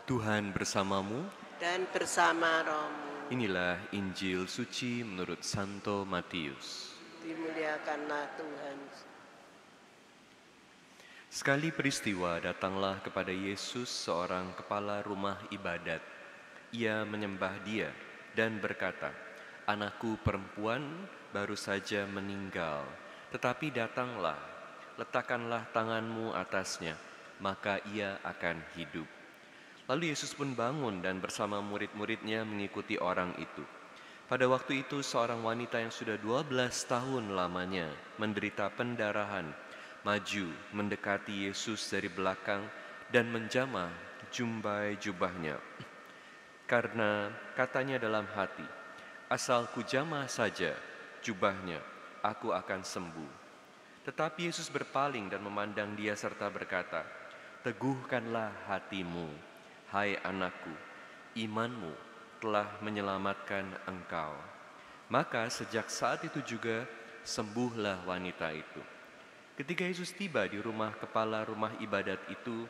Tuhan bersamamu. dan bersama rohmu. Inilah Injil suci menurut Santo Matius. Dimuliakanlah Tuhan. Sekali peristiwa datanglah kepada Yesus seorang kepala rumah ibadat. Ia menyembah Dia dan berkata, "Anakku perempuan baru saja meninggal, tetapi datanglah, letakkanlah tanganmu atasnya, maka ia akan hidup." Lalu Yesus pun bangun dan bersama murid-muridnya mengikuti orang itu. Pada waktu itu seorang wanita yang sudah 12 tahun lamanya menderita pendarahan, maju mendekati Yesus dari belakang dan menjamah jumbai jubahnya. Karena katanya dalam hati, "Asal kujamah saja jubahnya, aku akan sembuh." Tetapi Yesus berpaling dan memandang dia serta berkata, "Teguhkanlah hatimu, hai anakku, imanmu telah menyelamatkan engkau." Maka sejak saat itu juga sembuhlah wanita itu. Ketika Yesus tiba di rumah kepala rumah ibadat itu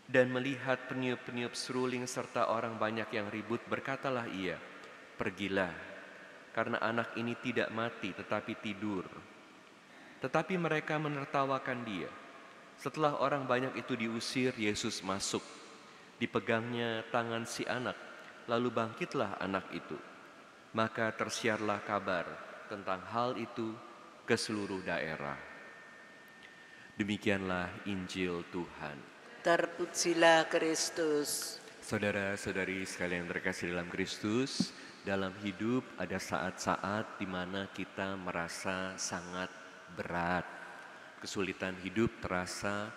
dan melihat peniup-peniup seruling serta orang banyak yang ribut, berkatalah ia, "Pergilah, karena anak ini tidak mati tetapi tidur." Tetapi mereka menertawakan dia. Setelah orang banyak itu diusir, Yesus masuk. Dipegangnya tangan si anak, lalu bangkitlah anak itu. Maka tersiarlah kabar tentang hal itu ke seluruh daerah. Demikianlah Injil Tuhan. Terpujilah Kristus. Saudara-saudari sekalian terkasih dalam Kristus, dalam hidup ada saat-saat di mana kita merasa sangat berat. Kesulitan hidup terasa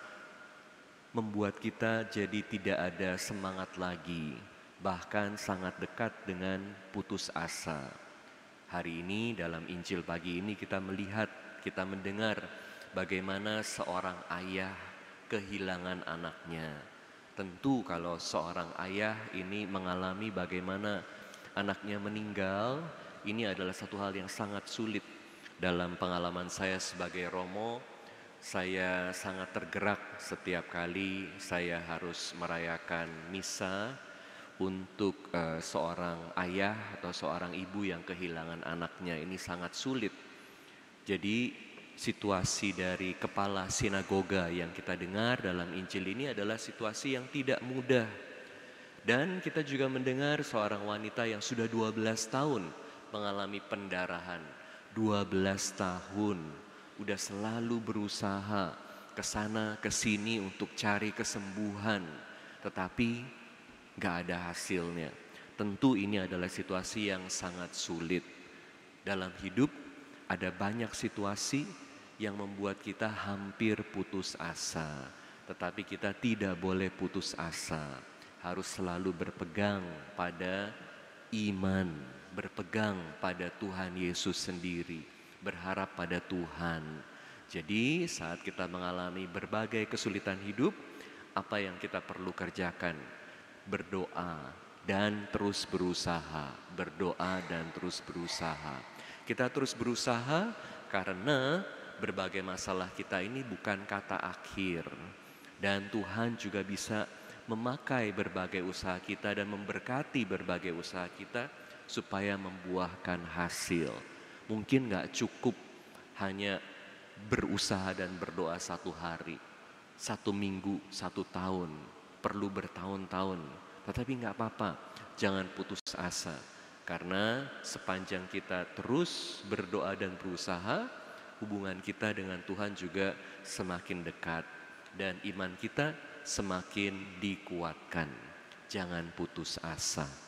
membuat kita jadi tidak ada semangat lagi, bahkan sangat dekat dengan putus asa. Hari ini dalam Injil pagi ini kita melihat, kita mendengar bagaimana seorang ayah kehilangan anaknya. Tentu kalau seorang ayah ini mengalami bagaimana anaknya meninggal, ini adalah satu hal yang sangat sulit. Dalam pengalaman saya sebagai romo, saya sangat tergerak setiap kali saya harus merayakan misa untuk seorang ayah atau seorang ibu yang kehilangan anaknya. Ini sangat sulit. Jadi situasi dari kepala sinagoga yang kita dengar dalam Injil ini adalah situasi yang tidak mudah. Dan kita juga mendengar seorang wanita yang sudah 12 tahun mengalami pendarahan. 12 tahun, udah selalu berusaha ke sana ke sini untuk cari kesembuhan, tetapi gak ada hasilnya. Tentu ini adalah situasi yang sangat sulit. Dalam hidup ada banyak situasi yang membuat kita hampir putus asa. Tetapi kita tidak boleh putus asa. Harus selalu berpegang pada iman, berpegang pada Tuhan Yesus sendiri, berharap pada Tuhan. Jadi saat kita mengalami berbagai kesulitan hidup, apa yang kita perlu kerjakan? Berdoa dan terus berusaha, berdoa dan terus berusaha. Kita terus berusaha karena berbagai masalah kita ini bukan kata akhir. Dan Tuhan juga bisa memakai berbagai usaha kita dan memberkati berbagai usaha kita supaya membuahkan hasil. Mungkin gak cukup hanya berusaha dan berdoa satu hari, satu minggu, satu tahun, perlu bertahun-tahun. Tetapi gak apa-apa, jangan putus asa. Karena sepanjang kita terus berdoa dan berusaha, hubungan kita dengan Tuhan juga semakin dekat dan iman kita semakin dikuatkan. Jangan putus asa.